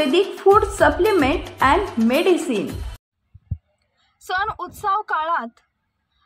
Ayurvedic food supplement and medicine. सण उत्सव काळात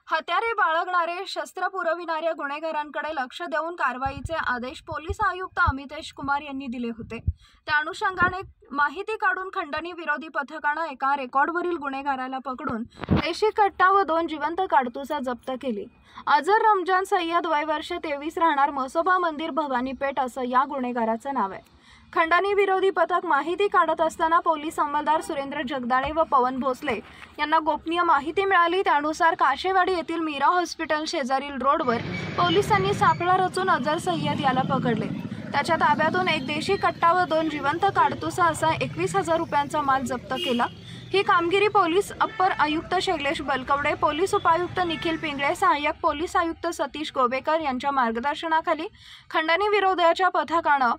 हत्यारे बाळगणारे शस्त्र पुरविणाऱ्या गुन्हेगारांकडे लक्ष देऊन कारवाईचे आदेश पोलीस आयुक्त अमितेश कुमार यांनी दिले होते। त्या अनुषंगाने माहिती काढून खंडणी विरोधी पथकाने एका रेकॉर्डवरील गुन्हेगाराला पकडून देशी कट्टा व 2 जिवंत काडतुसा जप्त केली। अजर रमजान सय्यद वय वर्ष 23 राहणार मसोबा मंदिर भवानीपेठ असं या गुन्हेगाराचं नाव आहे। खंडणी विरोधी पथक माहिती काढत असताना पोलीस अंमलदार सुरेंद्र जगदाळे व पवन भोसले यांना गोपनीय माहिती मिळाली। त्यानुसार काशेवाडी येथील मीरा हॉस्पिटल शेजारील रोडवर पोलिसांनी सापळा रचून अजर सय्यद याला पकडले। त्याच्या ताब्यातून एक देशी कट्टा व 2 जिवंत काडतुसा असा 21,000 रुपयांचा माल जप्त केला। ही कामगिरी पोलीस अप्पर आयुक्त शैलेश बलकवडे, पोलीस उपायुक्त निखिल पिंगळे, सहाय्यक पोलीस आयुक्त सतीश गोबेकर यांच्या मार्गदर्शनाखाली खंडणी विरोधाच्या पथकानं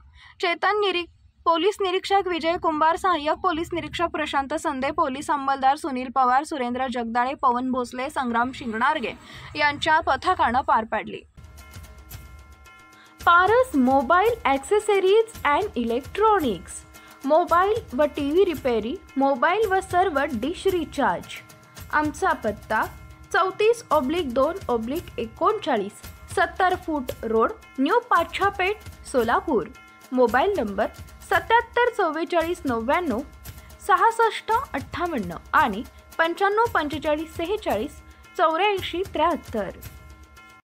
पोलीस निरीक्षक विजय कुंभार, सहाय्यक पोलीस निरीक्षक प्रशांत संदे, पोलीस अंमलदार सुनील पवार, सुरेंद्र जगदाळे, पवन भोसले, संग्राम शिंगणारगे यांच्या पथकानं पार पाडली। Paras mobile accessories and electronics, mobile व टीव्ही रिपेरी, मोबाईल व सर्व डिश रिचार्ज। आमचा पत्ता 34/2/39 70 फूट road, new Pachhapeth, Solapur. Mobile number 774499 6658 आणि 954546 8473।